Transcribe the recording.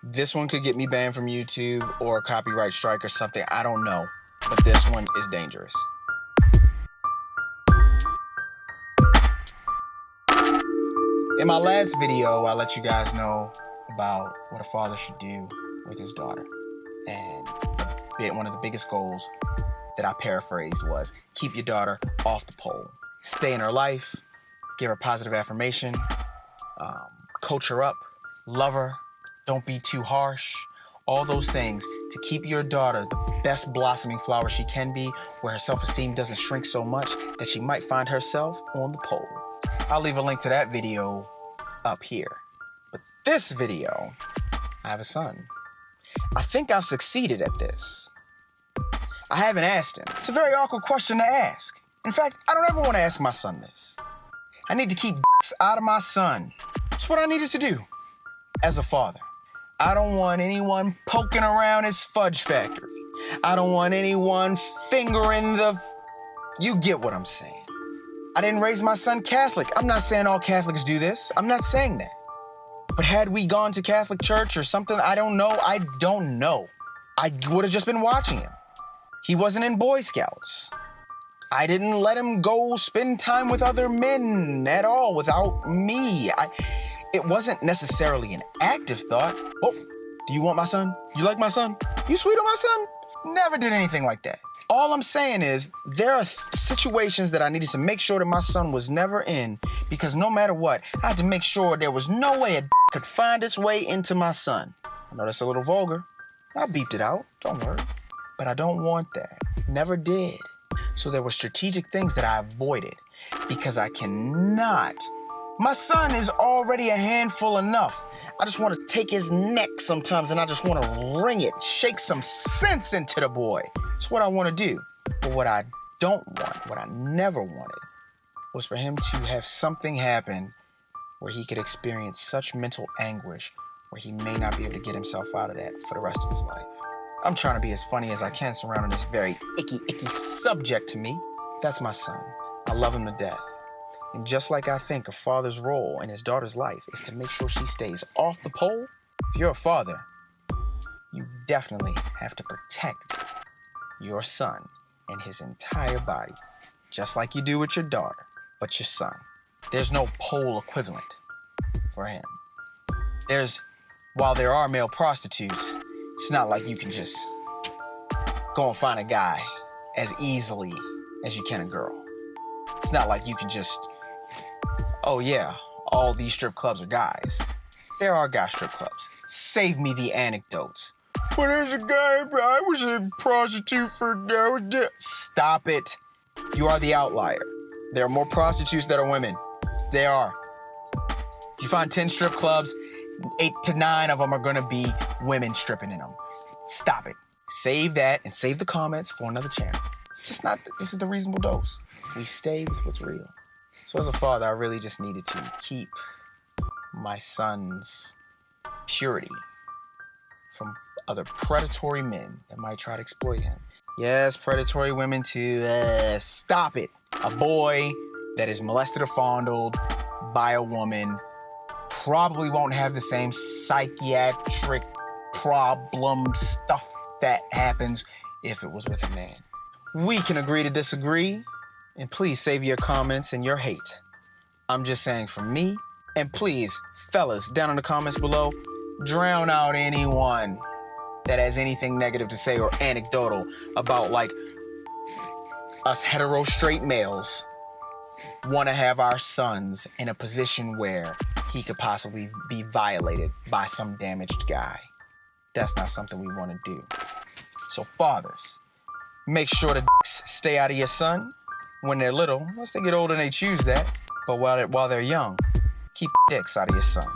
This one could get me banned from YouTube or a copyright strike or something. I don't know. But this one is dangerous. In my last video, I let you guys know about what a father should do with his daughter. And one of the biggest goals that I paraphrased was keep your daughter off the pole. Stay in her life, give her positive affirmation, coach her up, love her, don't be too harsh. All those things to keep your daughter the best blossoming flower she can be, where her self-esteem doesn't shrink so much that she might find herself on the pole. I'll leave a link to that video up here. But this video, I have a son. I think I've succeeded at this. I haven't asked him. It's a very awkward question to ask. In fact, I don't ever want to ask my son this. I need to keep out of my son. It's what I needed to do as a father. I don't want anyone poking around his fudge factory. I don't want anyone fingering the... You get what I'm saying. I didn't raise my son Catholic. I'm not saying all Catholics do this. I'm not saying that. But had we gone to Catholic church or something, I don't know. I would have just been watching him. He wasn't in Boy Scouts. I didn't let him go spend time with other men at all without me. It wasn't necessarily an active thought. Oh, do you want my son? You like my son? You sweet on my son? Never did anything like that. All I'm saying is there are situations that I needed to make sure that my son was never in, because no matter what, I had to make sure there was no way a could find its way into my son. I know that's a little vulgar. I beeped it out, don't worry. But I don't want that. Never did. So there were strategic things that I avoided because I cannot. My son is already a handful enough. I just want to take his neck sometimes and I just want to wring it, shake some sense into the boy. It's what I want to do. But what I don't want, what I never wanted, was for him to have something happen where he could experience such mental anguish where he may not be able to get himself out of that for the rest of his life. I'm trying to be as funny as I can surrounding this very icky subject to me. That's my son. I love him to death. And just like I think a father's role in his daughter's life is to make sure she stays off the pole, if you're a father, you definitely have to protect your son and his entire body, just like you do with your daughter, but your son. There's no pole equivalent for him. While there are male prostitutes, it's not like you can just go and find a guy as easily as you can a girl. It's not like you can just, oh yeah, all these strip clubs are guys. There are guy strip clubs. Save me the anecdotes. But there's a guy, I was a prostitute for... Stop it. You are the outlier. There are more prostitutes that are women. They are. If you find 10 strip clubs, 8 to 9 of them are gonna be women stripping in them. Stop it. Save that and save the comments for another channel. It's just not, this is the reasonable dose. We stay with what's real. So as a father, I really just needed to keep my son's purity from other predatory men that might try to exploit him. Yes, predatory women too. Stop it. A boy that is molested or fondled by a woman probably won't have the same psychiatric problem stuff that happens if it was with a man. We can agree to disagree, and please save your comments and your hate. I'm just saying for me, and please, fellas, down in the comments below, drown out anyone that has anything negative to say or anecdotal about like us hetero straight males want to have our sons in a position where he could possibly be violated by some damaged guy. That's not something we want to do. So fathers, make sure the dicks stay out of your son when they're little, unless they get older and they choose that. But while they're young, keep dicks out of your son.